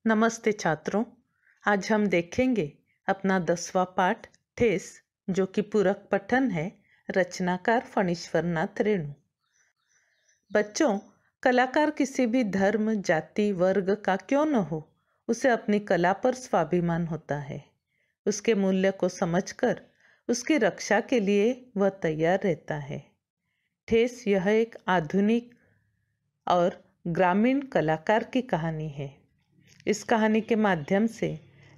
नमस्ते छात्रों। आज हम देखेंगे अपना 10वां पाठ ठेस, जो कि पूरक पठन है। रचनाकार फणीश्वरनाथ रेणु। बच्चों, कलाकार किसी भी धर्म, जाति, वर्ग का क्यों न हो, उसे अपनी कला पर स्वाभिमान होता है। उसके मूल्य को समझकर उसकी रक्षा के लिए वह तैयार रहता है। ठेस यह एक आधुनिक और ग्रामीण कलाकार की कहानी है। इस कहानी के माध्यम से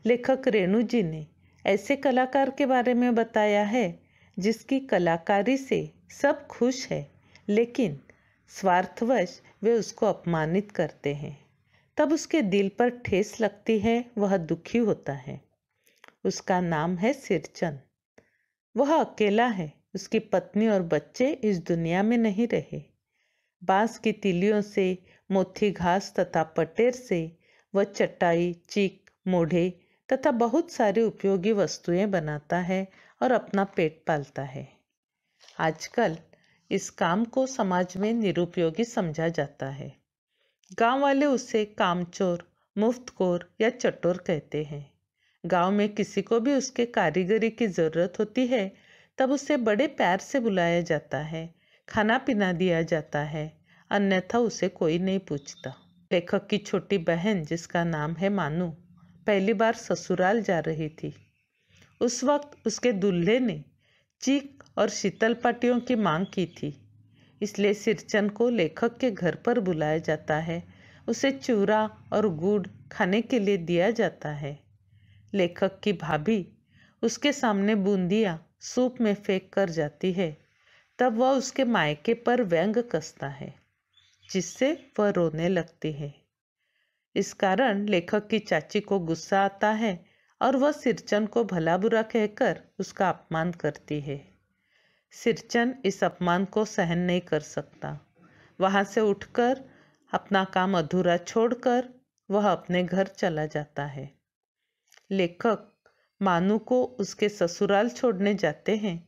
लेखक रेणु जी ने ऐसे कलाकार के बारे में बताया है जिसकी कलाकारी से सब खुश है, लेकिन स्वार्थवश वे उसको अपमानित करते हैं। तब उसके दिल पर ठेस लगती है, वह दुखी होता है। उसका नाम है सिरचंद। वह अकेला है, उसकी पत्नी और बच्चे इस दुनिया में नहीं रहे। बांस की तीलियों से, मोथी घास तथा पटेर से वह चटाई, चीक, मोढ़े तथा बहुत सारी उपयोगी वस्तुएं बनाता है और अपना पेट पालता है। आजकल इस काम को समाज में निरुपयोगी समझा जाता है। गांव वाले उसे कामचोर, मुफ्तखोर या चटोर कहते हैं। गांव में किसी को भी उसके कारीगरी की जरूरत होती है, तब उसे बड़े प्यार से बुलाया जाता है, खाना पीना दिया जाता है, अन्यथा उसे कोई नहीं पूछता। लेखक की छोटी बहन, जिसका नाम है मानू, पहली बार ससुराल जा रही थी। उस वक्त उसके दूल्हे ने चीक और शीतल पाटियों की मांग की थी, इसलिए सिरचंद को लेखक के घर पर बुलाया जाता है। उसे चूरा और गुड़ खाने के लिए दिया जाता है। लेखक की भाभी उसके सामने बूंदियाँ सूप में फेंक कर जाती है, तब वह उसके मायके पर व्यंग कसता है, जिससे वह रोने लगती है। इस कारण लेखक की चाची को गुस्सा आता है और वह सिरचंद को भला बुरा कहकर उसका अपमान करती है। सिरचंद इस अपमान को सहन नहीं कर सकता। वहां से उठकर अपना काम अधूरा छोड़कर वह अपने घर चला जाता है। लेखक मानू को उसके ससुराल छोड़ने जाते हैं।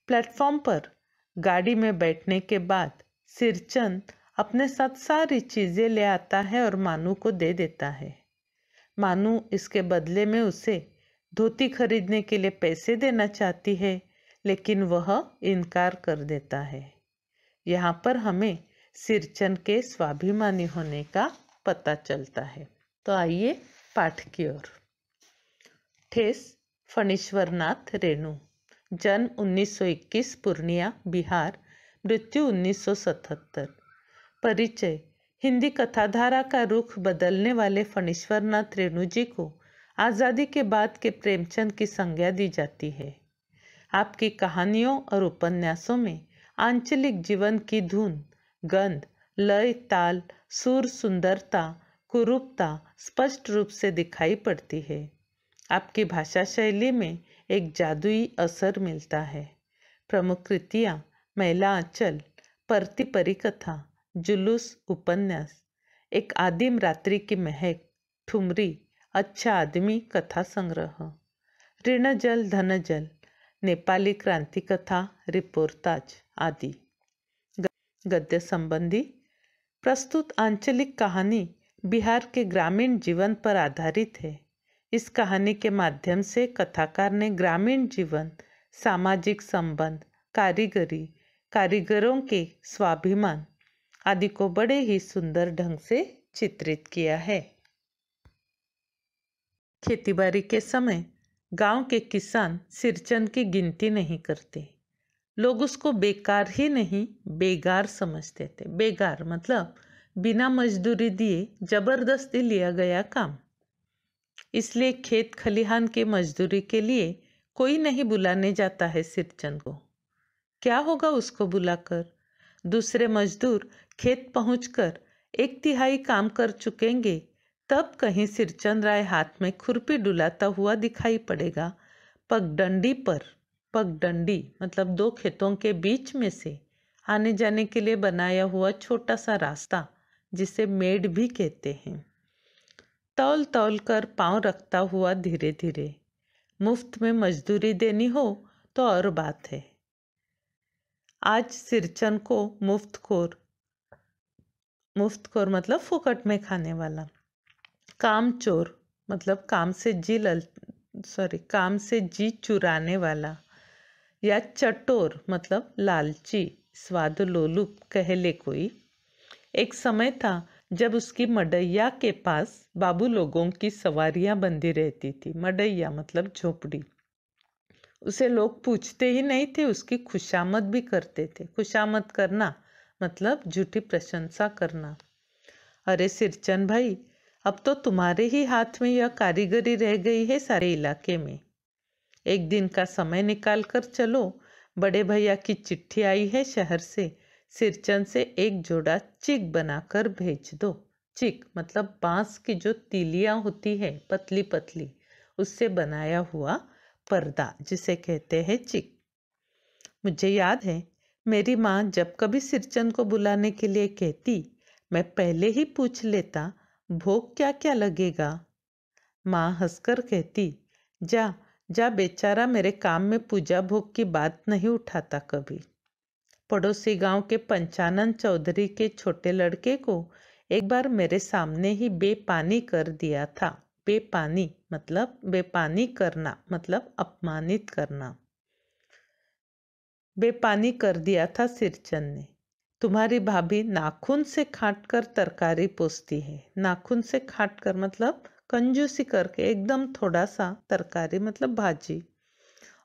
प्लेटफॉर्म पर गाड़ी में बैठने के बाद सिरचंद अपने साथ सारी चीजें ले आता है और मानू को दे देता है। मानू इसके बदले में उसे धोती खरीदने के लिए पैसे देना चाहती है, लेकिन वह इनकार कर देता है। यहाँ पर हमें सिरचंद के स्वाभिमानी होने का पता चलता है। तो आइए पाठ की ओर। ठेस फणीश्वरनाथ रेणु। जन्म 1921 पूर्णिया, बिहार। मृत्यु 1977। परिचय। हिंदी कथाधारा का रुख बदलने वाले फणीश्वरनाथ रेणु जी को आज़ादी के बाद के प्रेमचंद की संज्ञा दी जाती है। आपकी कहानियों और उपन्यासों में आंचलिक जीवन की धुन, गंध, लय, ताल, सुर, सुंदरता, कुरूपता स्पष्ट रूप से दिखाई पड़ती है। आपकी भाषा शैली में एक जादुई असर मिलता है। प्रमुख कृतियाँ महिला आंचल, परती परिकथा, जुलूस उपन्यास, एक आदिम रात्रि की महक, ठुमरी, अच्छा आदमी कथा संग्रह, ऋण जल धन जल, नेपाली क्रांति कथा, रिपोर्ताज आदि। गद्य संबंधी। प्रस्तुत आंचलिक कहानी बिहार के ग्रामीण जीवन पर आधारित है। इस कहानी के माध्यम से कथाकार ने ग्रामीण जीवन, सामाजिक संबंध, कारीगरी, कारीगरों के स्वाभिमान आदि को बड़े ही सुंदर ढंग से चित्रित किया है। खेतीबाड़ी के समय गांव के किसान सिरचंद की गिनती नहीं करते। लोग उसको बेकार ही नहीं, बेगार समझते थे। बेगार मतलब बिना मजदूरी दिए जबरदस्ती लिया गया काम। इसलिए खेत खलिहान के मजदूरी के लिए कोई नहीं बुलाने जाता है सिरचंद को। क्या होगा उसको बुलाकर? दूसरे मजदूर खेत पहुंचकर 1/3 काम कर चुकेंगे, तब कहीं सिरचंद राय हाथ में खुरपी डुलाता हुआ दिखाई पड़ेगा। पगडंडी पर, पगडंडी मतलब 2 खेतों के बीच में से आने जाने के लिए बनाया हुआ छोटा सा रास्ता, जिसे मेड़ भी कहते हैं। तौल तौल कर पांव रखता हुआ धीरे धीरे। मुफ्त में मजदूरी देनी हो तो और बात है। आज सिरचंद को मुफ्तखोर मतलब फुकट में खाने वाला कामचोर मतलब काम से जी चुराने वाला, या चटोर मतलब लालची, स्वाद लोलुप कह ले कोई। एक समय था जब उसकी मडैया के पास बाबू लोगों की सवारियां बंधी रहती थी। मडैया मतलब झोपड़ी। उसे लोग पूछते ही नहीं थे, उसकी खुशामद भी करते थे। खुशामद करना मतलब झूठी प्रशंसा करना। अरे सिरचन भाई, अब तो तुम्हारे ही हाथ में यह कारीगरी रह गई है सारे इलाके में। एक दिन का समय निकाल कर चलो, बड़े भैया की चिट्ठी आई है शहर से। सिरचन से एक जोड़ा चिक बनाकर भेज दो। चिक मतलब बांस की जो तीलियां होती है पतली पतली, उससे बनाया हुआ पर्दा जिसे कहते हैं चिक। मुझे याद है मेरी माँ जब कभी सिरचन को बुलाने के लिए कहती, मैं पहले ही पूछ लेता भोग क्या क्या लगेगा। माँ हंसकर कहती, जा जा बेचारा, मेरे काम में पूजा भोग की बात नहीं उठाता कभी। पड़ोसी गांव के पंचानन चौधरी के छोटे लड़के को एक बार मेरे सामने ही बेपानी कर दिया था। बेपानी करना मतलब अपमानित करना। बेपानी कर दिया था सिरचन ने। तुम्हारी भाभी नाखून से काट कर तरकारी पोसती है। नाखून से काट कर मतलब कंजूसी करके एकदम थोड़ा सा तरकारी मतलब भाजी।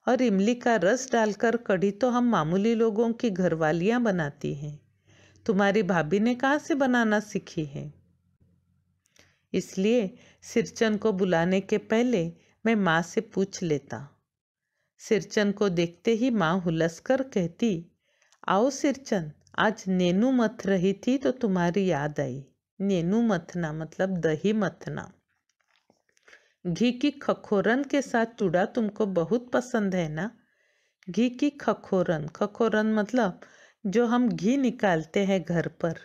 और इमली का रस डालकर कढ़ी तो हम मामूली लोगों की घरवालियां बनाती हैं। तुम्हारी भाभी ने कहाँ से बनाना सीखी है? इसलिए सिरचन को बुलाने के पहले मैं माँ से पूछ लेता। सिरचन को देखते ही माँ हुलसकर कहती, आओ सिरचन, आज नेनू मथ रही थी तो तुम्हारी याद आई। नेनू मथना मतलब दही मथना। घी की खखोरन के साथ चूड़ा तुमको बहुत पसंद है ना? घी की खखोरन, खखोरन मतलब जो हम घी निकालते हैं घर पर।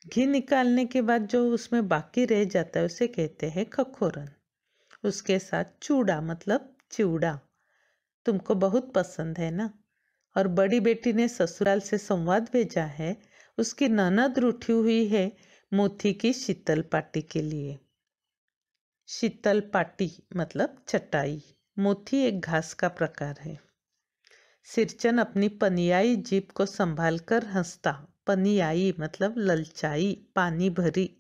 घी निकालने के बाद जो उसमें बाकी रह जाता है उसे कहते हैं खखोरन। उसके साथ चूड़ा मतलब चिवड़ा तुमको बहुत पसंद है ना? और बड़ी बेटी ने ससुराल से संवाद भेजा है, उसकी ननद रूठी हुई है मोती की शीतल पाटी के लिए। शीतल पाटी मतलब चटाई। मोती एक घास का प्रकार है। सिरचन अपनी पनियाई जीभ को संभाल कर हंसता। पनियाई मतलब ललचाई, पानी भरी।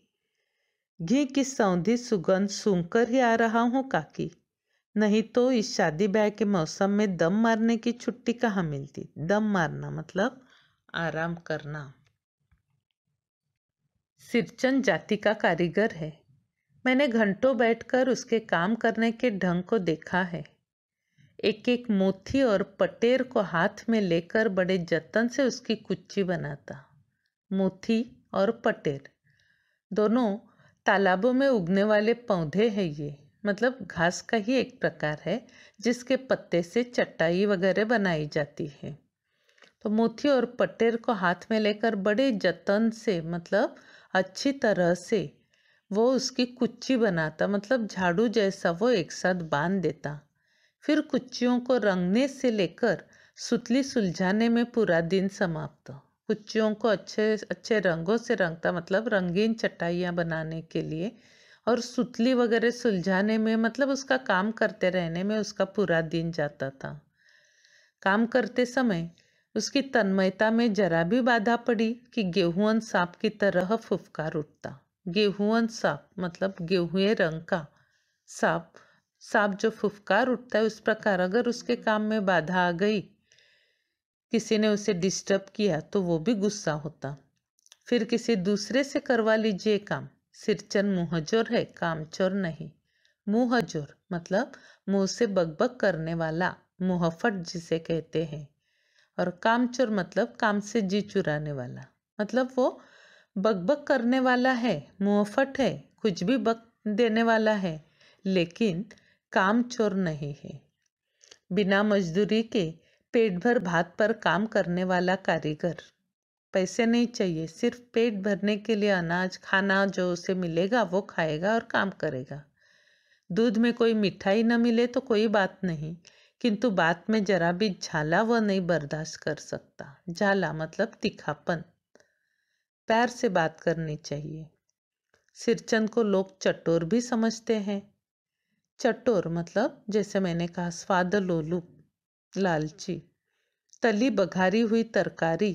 घी की सौंधी सुगंध सूंघकर ही आ रहा हूँ काकी, नहीं तो इस शादी ब्याह के मौसम में दम मारने की छुट्टी कहाँ मिलती। दम मारना मतलब आराम करना। सिरचन जाति का कारीगर है। मैंने घंटों बैठकर उसके काम करने के ढंग को देखा है। एक एक मोती और पटेर को हाथ में लेकर बड़े जतन से उसकी कुच्ची बनाता। मोती और पटेर दोनों तालाबों में उगने वाले पौधे हैं। ये मतलब घास का ही एक प्रकार है जिसके पत्ते से चटाई वगैरह बनाई जाती है। तो मोती और पटेर को हाथ में लेकर बड़े जतन से मतलब अच्छी तरह से वो उसकी कुच्ची बनाता, मतलब झाड़ू जैसा वो एक साथ बांध देता। फिर कुच्चियों को रंगने से लेकर सुतली सुलझाने में पूरा दिन समाप्त। कुच्चियों को अच्छे अच्छे रंगों से रंगता मतलब रंगीन चटाइयाँ बनाने के लिए, और सुतली वगैरह सुलझाने में मतलब उसका काम करते रहने में उसका पूरा दिन जाता था। काम करते समय उसकी तन्मयता में जरा भी बाधा पड़ी कि गेहूं सांप की तरह फुफकार उठता। गेहूं सांप मतलब गेहुए रंग का सांप। सांप जो फुफकार उठता है उस प्रकार अगर उसके काम में बाधा आ गई, किसी ने उसे डिस्टर्ब किया तो वो भी गुस्सा होता। फिर किसी दूसरे से करवा लीजिए काम। सिरचन मुंहजोर है, कामचोर नहीं। मुंहजोर मतलब मुंह से बकबक करने वाला, मुंहफट जिसे कहते हैं। और कामचोर मतलब काम से जी चुराने वाला, मतलब वो बकबक करने वाला है, मुंहफट है, कुछ भी बक देने वाला है, लेकिन कामचोर नहीं है। बिना मजदूरी के पेट भर भात पर काम करने वाला कारीगर। पैसे नहीं चाहिए, सिर्फ पेट भरने के लिए अनाज खाना जो उसे मिलेगा वो खाएगा और काम करेगा। दूध में कोई मिठाई न मिले तो कोई बात नहीं, किंतु बात में जरा भी झाला वह नहीं बर्दाश्त कर सकता। झाला मतलब तीखापन। प्यार से बात करनी चाहिए। सिरचन को लोग चटोर भी समझते हैं। चटोर मतलब जैसे मैंने कहा स्वाद लोलुप, लालची। तली बघारी हुई तरकारी,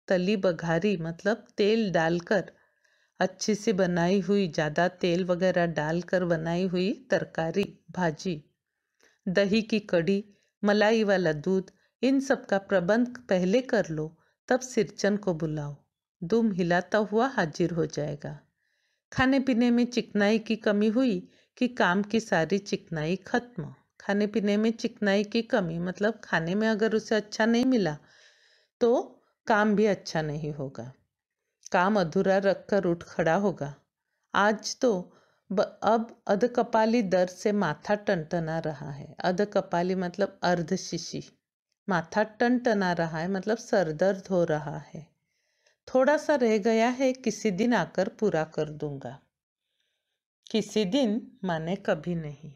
तली बघारी मतलब तेल डालकर अच्छी सी बनाई हुई, ज़्यादा तेल वगैरह डालकर बनाई हुई तरकारी, भाजी। दही की कढ़ी, मलाई वाला दूध, इन सब का प्रबंध पहले कर लो, तब सिरचन को बुलाओ। दुम हिलाता हुआ हाजिर हो जाएगा। खाने पीने में चिकनाई की कमी हुई कि काम की सारी चिकनाई खत्म। खाने पीने में चिकनाई की कमी मतलब खाने में अगर उसे अच्छा नहीं मिला तो काम भी अच्छा नहीं होगा, काम अधूरा रखकर उठ खड़ा होगा। आज तो अब अधकपाली दर्द से माथा टनटना रहा है। अधकपाली मतलब अर्धशिशी। माथा टनटना रहा है मतलब सर दर्द हो रहा है। थोड़ा सा रह गया है, किसी दिन आकर पूरा कर दूंगा। किसी दिन माने कभी नहीं।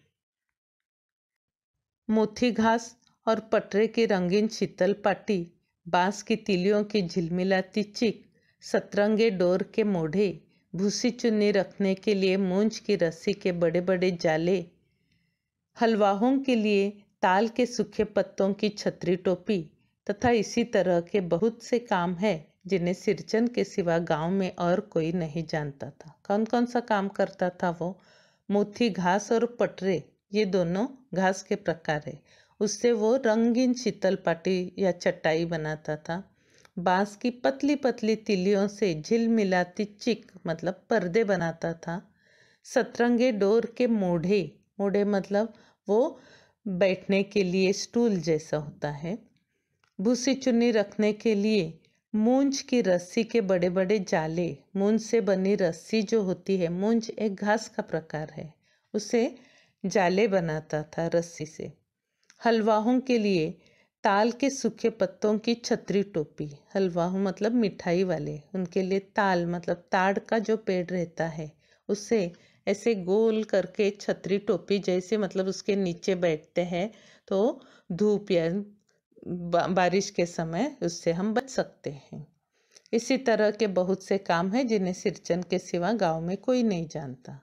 मोथी घास और पटरे की रंगीन शीतल पाटी, बांस की तीलियों की झिलमिलाती चिक, सतरंगे डोर के मोढ़े, भूसी चुन्नी रखने के लिए मूंज की रस्सी के बड़े बड़े जाले, हलवाहों के लिए ताल के सूखे पत्तों की छतरी टोपी तथा इसी तरह के बहुत से काम हैं जिन्हें सिरचन के सिवा गांव में और कोई नहीं जानता था। कौन कौन सा काम करता था वो? मोथी घास और पटरे, ये दोनों घास के प्रकार है। उससे वो रंगीन शीतल पाटी या चटाई बनाता था। बांस की पतली पतली तिलियों से झिलमिलाती चिक मतलब पर्दे बनाता था। सतरंगे डोर के मोढ़े, मोढ़े मतलब वो बैठने के लिए स्टूल जैसा होता है। भूसी चुन्नी रखने के लिए मूंज की रस्सी के बड़े बड़े जाले, मूंज से बनी रस्सी जो होती है, मूंज एक घास का प्रकार है, उसे जाले बनाता था रस्सी से। हलवाहों के लिए ताल के सूखे पत्तों की छतरी टोपी, हलवाहों मतलब मिठाई वाले, उनके लिए ताल मतलब ताड़ का जो पेड़ रहता है उससे ऐसे गोल करके छतरी टोपी जैसे मतलब उसके नीचे बैठते हैं तो धूप या बारिश के समय उससे हम बच सकते हैं। इसी तरह के बहुत से काम हैं जिन्हें सिरचन के सिवा गांव में कोई नहीं जानता।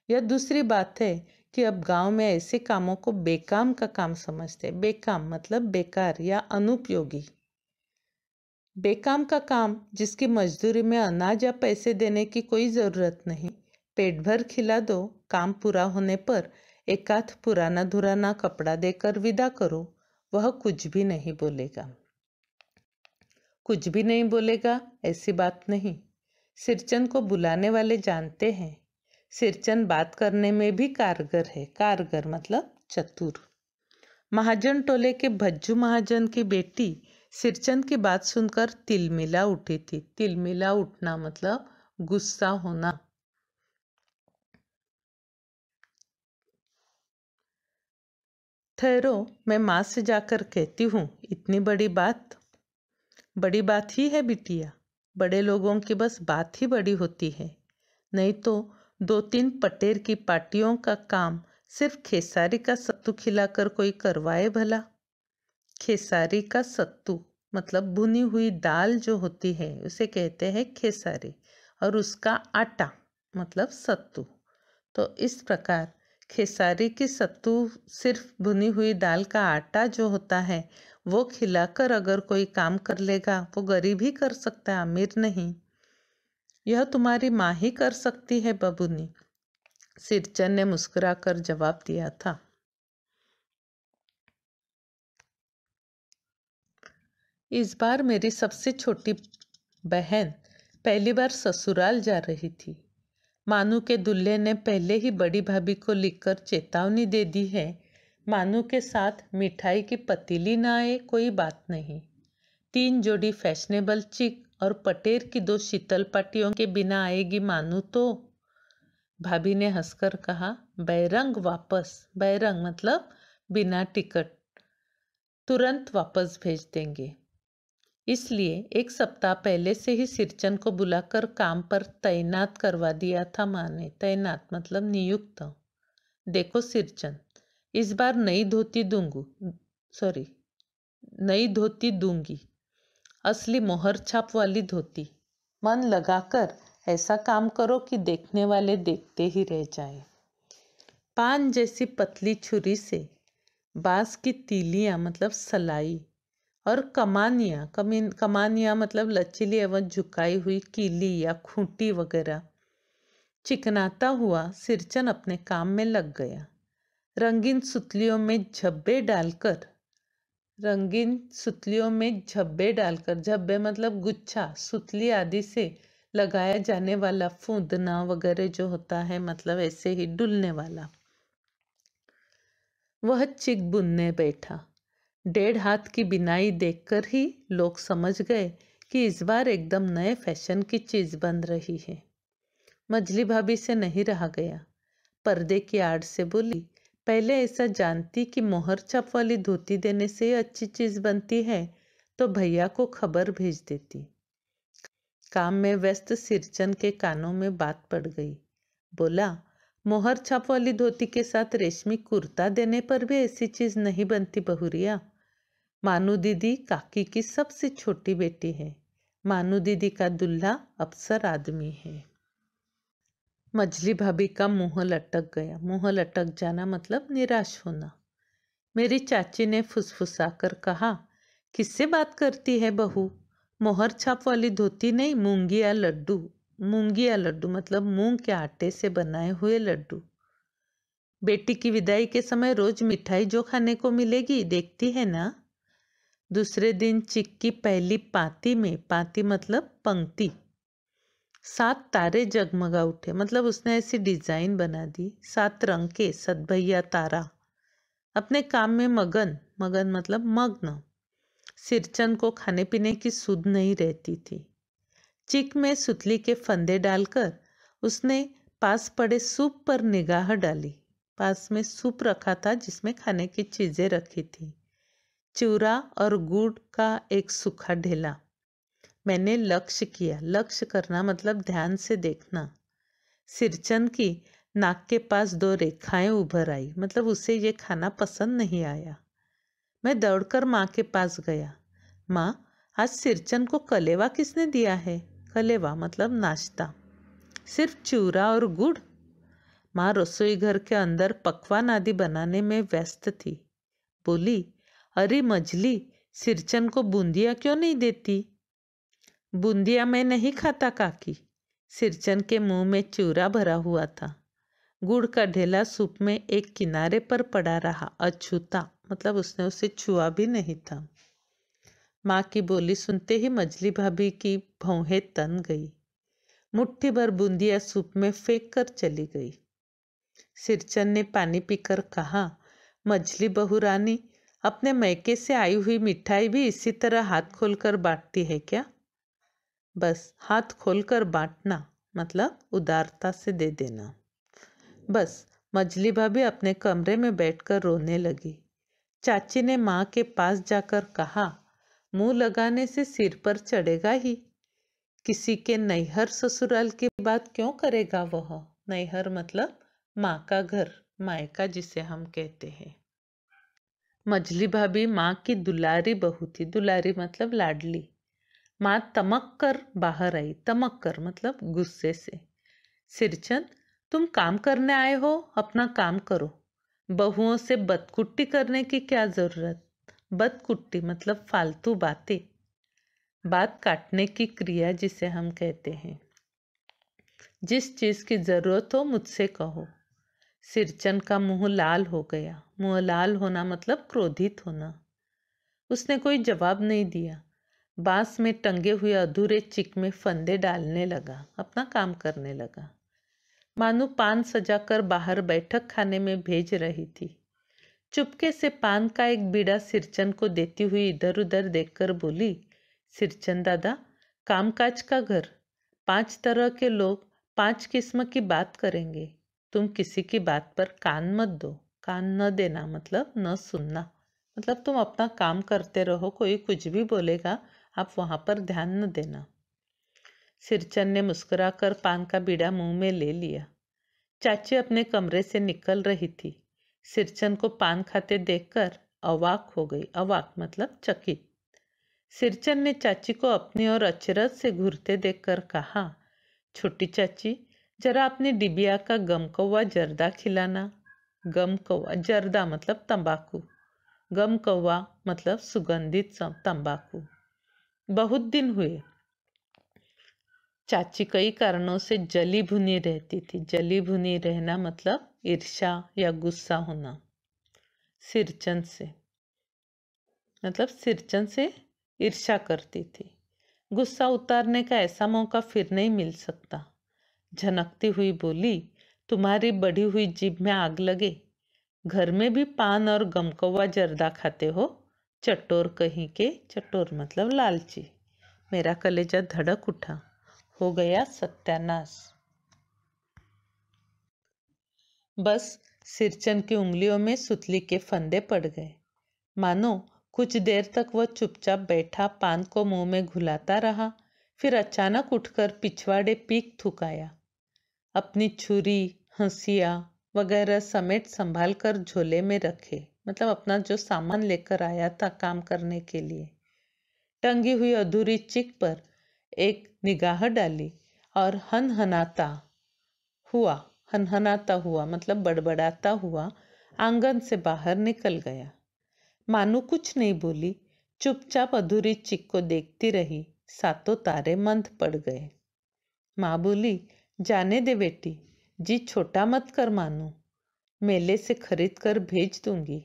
यह दूसरी बात है कि अब गांव में ऐसे कामों को बेकाम का काम समझते। बेकाम मतलब बेकार या अनुपयोगी। बेकाम का काम जिसकी मजदूरी में अनाज या पैसे देने की कोई ज़रूरत नहीं, पेट भर खिला दो, काम पूरा होने पर एकाध पुराना धुराना कपड़ा देकर विदा करो, वह कुछ भी नहीं बोलेगा। कुछ भी नहीं बोलेगा ऐसी बात नहीं। सिरचन को बुलाने वाले जानते हैं सिरचन बात करने में भी कारगर है। कारगर मतलब चतुर। महाजन टोले के भज्जू महाजन की बेटी सिरचन की बात सुनकर तिलमिला उठी थी। तिलमिला उठना मतलब गुस्सा होना। ठहरो, मैं माँ से जाकर कहती हूँ। इतनी बड़ी बात? बड़ी बात ही है बिटिया। बड़े लोगों की बस बात ही बड़ी होती है, नहीं तो 2-3 पटेर की पार्टियों का काम सिर्फ खेसारी का सत्तू खिलाकर कोई करवाए भला? खेसारी का सत्तू मतलब भुनी हुई दाल जो होती है उसे कहते हैं खेसारी, और उसका आटा मतलब सत्तू। तो इस प्रकार खेसारी की सत्तू सिर्फ भुनी हुई दाल का आटा जो होता है वो खिलाकर अगर कोई काम कर लेगा, वो गरीब ही कर सकता है, अमीर नहीं। यह तुम्हारी माँ ही कर सकती है बबूनी, सिरचन ने मुस्कुराकर जवाब दिया था। इस बार मेरी सबसे छोटी बहन पहली बार ससुराल जा रही थी। मानू के दुल्हे ने पहले ही बड़ी भाभी को लिखकर चेतावनी दे दी है। मानू के साथ मिठाई की पतीली ना आए कोई बात नहीं। 3 जोड़ी फैशनेबल चिक और पटेर की 2 शीतल पाटियों के बिना आएगी मानू तो? भाभी ने हंसकर कहा, बैरंग वापस। बैरंग मतलब बिना टिकट, तुरंत वापस भेज देंगे। इसलिए 1 सप्ताह पहले से ही सिरचन को बुलाकर काम पर तैनात करवा दिया था माँ ने। तैनात मतलब नियुक्त। देखो सिरचन, इस बार नई धोती दूंगी, असली मोहर छाप वाली धोती। मन लगाकर ऐसा काम करो कि देखने वाले देखते ही रह जाए। पान जैसी पतली छुरी से बांस की तीलियां मतलब सलाई और कमानियां मतलब लचीली एवं झुकाई हुई कीली या खूंटी वगैरह चिकनाता हुआ सिरचन अपने काम में लग गया। रंगीन सुतलियों में झब्बे डालकर झब्बे मतलब गुच्छा, सुतली आदि से लगाया जाने वाला फूंदना वगैरह जो होता है, मतलब ऐसे ही डुलने वाला। वह चिक बुनने बैठा। 1.5 हाथ की बिनाई देखकर ही लोग समझ गए कि इस बार एकदम नए फैशन की चीज बन रही है। मजली भाभी से नहीं रहा गया। पर्दे की आड़ से बोली, पहले ऐसा जानती कि मोहर छाप वाली धोती देने से अच्छी चीज बनती है तो भैया को खबर भेज देती। काम में व्यस्त सिरचन के कानों में बात पड़ गई। बोला, मोहर छाप वाली धोती के साथ रेशमी कुर्ता देने पर भी ऐसी चीज नहीं बनती बहुरिया। मानू दीदी काकी की सबसे छोटी बेटी है। मानू दीदी का दुल्हा अफसर आदमी है। मजली भाभी का मुंह लटक गया। मुंह लटक जाना मतलब निराश होना। मेरी चाची ने फुसफुसाकर कहा, किससे बात करती है बहू? मोहर छाप वाली धोती नहीं, मूंगी या लड्डू। मूंगी या लड्डू मतलब मूंग के आटे से बनाए हुए लड्डू। बेटी की विदाई के समय रोज मिठाई जो खाने को मिलेगी, देखती है ना? दूसरे दिन चिक की पहली पाती में, पाती मतलब पंक्ति, 7 तारे जगमगा उठे, मतलब उसने ऐसी डिजाइन बना दी। 7 रंग के सतभैया तारा। अपने काम में मगन, मगन मतलब मग्न। सिरचन को खाने पीने की सुध नहीं रहती थी। चिक में सुतली के फंदे डालकर उसने पास पड़े सूप पर निगाह डाली। पास में सूप रखा था जिसमें खाने की चीजें रखी थी। चूरा और गुड़ का एक सूखा ढेला। मैंने लक्ष्य किया। लक्ष्य करना मतलब ध्यान से देखना। सिरचन की नाक के पास 2 रेखाएं उभर आई, मतलब उसे ये खाना पसंद नहीं आया। मैं दौड़कर माँ के पास गया। माँ, आज सिरचन को कलेवा किसने दिया है? कलेवा मतलब नाश्ता। सिर्फ चूरा और गुड़? माँ रसोई घर के अंदर पकवान आदि बनाने में व्यस्त थी। बोली, अरे मजली, सिरचन को बूंदिया क्यों नहीं देती? बूंदिया मैं नहीं खाता काकी। सिरचन के मुंह में चूरा भरा हुआ था। गुड़ का ढेला सूप में एक किनारे पर पड़ा रहा, अछूता, मतलब उसने उसे छुआ भी नहीं था। माँ की बोली सुनते ही मजली भाभी की भौहें तन गई। मुट्ठी भर बूंदिया सूप में फेंक कर चली गई। सिरचन ने पानी पीकर कहा, मजली बहू रानी, अपने मैके से आई हुई मिठाई भी इसी तरह हाथ खोलकर बांटती है क्या? बस हाथ खोलकर बांटना मतलब उदारता से दे देना। बस मजली भाभी अपने कमरे में बैठकर रोने लगी। चाची ने माँ के पास जाकर कहा, मुंह लगाने से सिर पर चढ़ेगा ही। किसी के नैहर ससुराल की बात क्यों करेगा वह? नैहर मतलब माँ का घर, मायका जिसे हम कहते हैं। मजली भाभी माँ की दुलारी बहू थी। दुलारी मतलब लाडली। माँ तमक कर बाहर आई। तमक कर मतलब गुस्से से। सिरचन, तुम काम करने आए हो, अपना काम करो। बहुओं से बदकुट्टी करने की क्या जरूरत? बदकुट्टी मतलब फालतू बातें, बात काटने की क्रिया जिसे हम कहते हैं। जिस चीज की जरूरत हो मुझसे कहो। सिरचन का मुंह लाल हो गया। मुंह लाल होना मतलब क्रोधित होना। उसने कोई जवाब नहीं दिया। बांस में टंगे हुए अधूरे चिक में फंदे डालने लगा, अपना काम करने लगा। मानू पान सजाकर बाहर बैठक खाने में भेज रही थी। चुपके से पान का एक बीड़ा सिरचन को देती हुई इधर उधर देखकर बोली, सिरचन दादा, कामकाज का घर, 5 तरह के लोग 5 किस्म की बात करेंगे। तुम किसी की बात पर कान मत दो। कान न देना मतलब न सुनना, मतलब तुम अपना काम करते रहो, कोई कुछ भी बोलेगा आप वहां पर ध्यान न देना। सिरचन ने मुस्कुराकर पान का बीड़ा मुंह में ले लिया। चाची अपने कमरे से निकल रही थी। सिरचन को पान खाते देखकर अवाक हो गई। अवाक मतलब चकित। सिरचन ने चाची को अपनी ओर अचरज से घूरते देखकर कहा, छोटी चाची, जरा अपनी डिबिया का गम कौवा जर्दा खिलाना। गम कौवा, जर्दा मतलब तंबाकू, गम कौवा मतलब सुगंधित तंबाकू। बहुत दिन हुए। चाची कई कारणों से जली भुनी रहती थी। जली भुनी रहना मतलब ईर्ष्या या गुस्सा होना। सिरचन से मतलब सिरचन से ईर्ष्या करती थी। गुस्सा उतारने का ऐसा मौका फिर नहीं मिल सकता। झनकती हुई बोली, तुम्हारी बढ़ी हुई जीभ में आग लगे। घर में भी पान और गमकौवा जर्दा खाते हो, चटोर कहीं के। चटोर मतलब लालची। मेरा कलेजा धड़क उठा। हो गया सत्यानाश। बस सिरचन की उंगलियों में सुतली के फंदे पड़ गए। मानो कुछ देर तक वह चुपचाप बैठा पान को मुंह में घुलाता रहा, फिर अचानक उठकर पिछवाड़े पीक थुकाया। अपनी छुरी, हंसिया वगैरह समेट संभाल कर झोले में रखे, मतलब अपना जो सामान लेकर आया था काम करने के लिए। टंगी हुई अधूरी चिक पर एक निगाह डाली और हनहनाता हुआ मतलब बड़बड़ाता हुआ आंगन से बाहर निकल गया। मानू कुछ नहीं बोली, चुपचाप अधूरी चिक को देखती रही। सातों तारे मंद पड़ गए। माँ बोली, जाने दे बेटी, जी छोटा मत कर मानू, मेले से खरीद कर भेज दूंगी।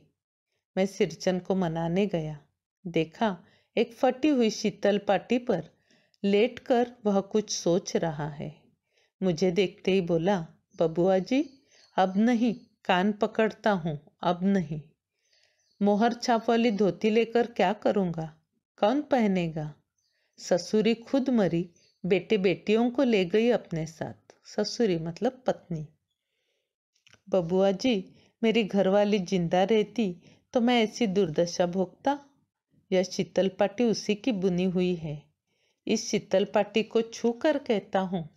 मैं सिरचन को मनाने गया। देखा, एक फटी हुई शीतल पाटी पर लेटकर वह कुछ सोच रहा है। मुझे देखते ही बोला, बबुआ जी, अब नहीं, कान पकड़ता हूँ, अब नहीं। मोहर छाप वाली धोती लेकर क्या करूँगा? कौन पहनेगा? ससुरी खुद मरी, बेटे बेटियों को ले गई अपने साथ। ससुरी मतलब पत्नी। बबुआ जी, मेरी घरवाली जिंदा रहती तो मैं ऐसी दुर्दशा भोगता। यह शीतल पाटी उसी की बुनी हुई है। इस शीतल पाटी को छू कर कहता हूँ,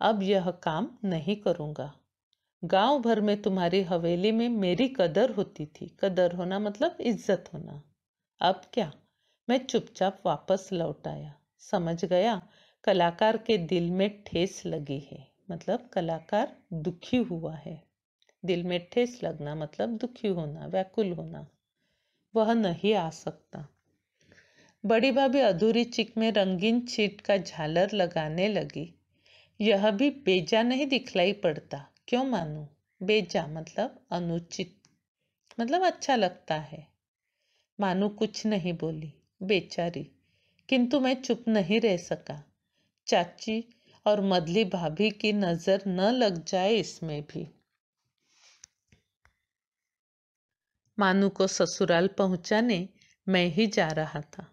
अब यह काम नहीं करूँगा। गांव भर में तुम्हारी हवेली में मेरी कदर होती थी। कदर होना मतलब इज्जत होना। अब क्या? मैं चुपचाप वापस लौट आया। समझ गया कलाकार के दिल में ठेस लगी है, मतलब कलाकार दुखी हुआ है। दिल में ठेस लगना मतलब दुखी होना, व्याकुल होना। वह नहीं आ सकता। बड़ी भाभी अधूरी चिक में रंगीन छीट का झालर लगाने लगी। यह भी बेजा नहीं दिखलाई पड़ता। क्यों मानूं? बेजा मतलब अनुचित, मतलब अच्छा लगता है। मानू कुछ नहीं बोली, बेचारी। किंतु मैं चुप नहीं रह सका। चाची और मदली भाभी की नजर न लग जाए इसमें भी। मानू को ससुराल पहुंचाने मैं ही जा रहा था।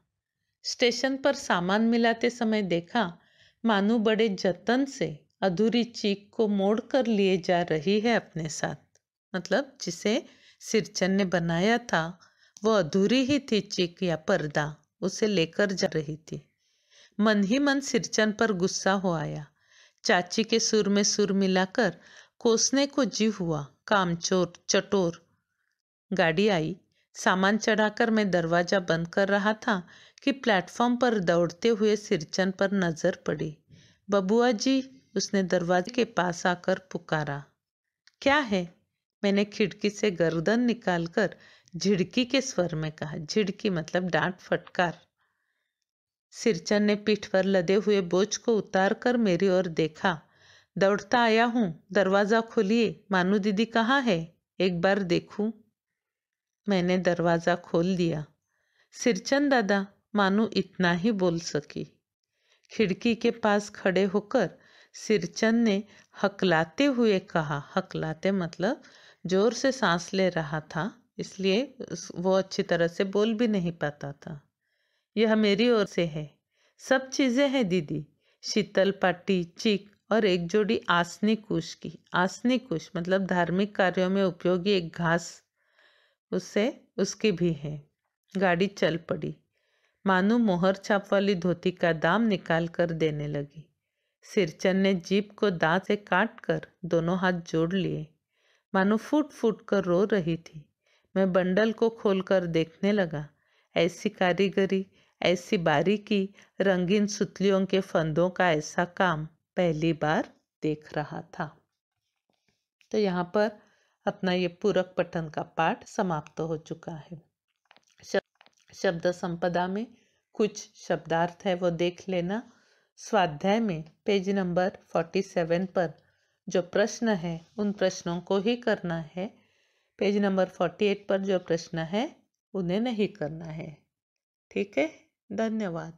स्टेशन पर सामान मिलाते समय देखा, मानू बड़े जतन से अधूरी चीक को मोड़ कर लिए जा रही है अपने साथ। मतलब जिसे सिरचन ने बनाया था वो अधूरी ही थी चीक या पर्दा, उसे लेकर जा रही थी। मन ही मन सिरचन पर गुस्सा हो आया। चाची के सुर में सुर मिलाकर कोसने को जी हुआ। कामचोर, चटोर। गाड़ी आई। सामान चढ़ाकर मैं दरवाजा बंद कर रहा था कि प्लेटफॉर्म पर दौड़ते हुए सिरचन पर नजर पड़ी। बबुआ जी, उसने दरवाजे के पास आकर पुकारा। क्या है? मैंने खिड़की से गर्दन निकालकर झिड़की के स्वर में कहा। झिड़की मतलब डांट, फटकार। सिरचन ने पीठ पर लदे हुए बोझ को उतार कर मेरी ओर देखा। दौड़ता आया हूँ, दरवाजा खोलिए। मानू दीदी कहाँ है? एक बार देखूं। मैंने दरवाजा खोल दिया। सिरचन दादा, मानू इतना ही बोल सकी। खिड़की के पास खड़े होकर सिरचन ने हकलाते हुए कहा। हकलाते मतलब जोर से सांस ले रहा था, इसलिए वो अच्छी तरह से बोल भी नहीं पाता था। यह मेरी ओर से है। सब चीजें हैं दीदी, शीतल पाटी, चीक और एक जोड़ी आसनी कुश की। आसनी कुश मतलब धार्मिक कार्यों में उपयोगी एक घास, उससे उसकी भी है। गाड़ी चल पड़ी। मानू मोहर छाप वाली धोती का दाम निकाल कर देने लगी। सिरचन ने जीभ को दांत से काट कर दोनों हाथ जोड़ लिए। मानू फूट फूट कर रो रही थी। मैं बंडल को खोलकर देखने लगा। ऐसी कारीगरी, ऐसी बारीकी, रंगीन सुतलियों के फंदों का ऐसा काम पहली बार देख रहा था। तो यहाँ पर अपना ये पूरक पठन का पाठ समाप्त हो चुका है। शब्द संपदा में कुछ शब्दार्थ है वो देख लेना। स्वाध्याय में पेज नंबर 47 पर जो प्रश्न है उन प्रश्नों को ही करना है। पेज नंबर 48 पर जो प्रश्न है उन्हें नहीं करना है। ठीक है, धन्यवाद।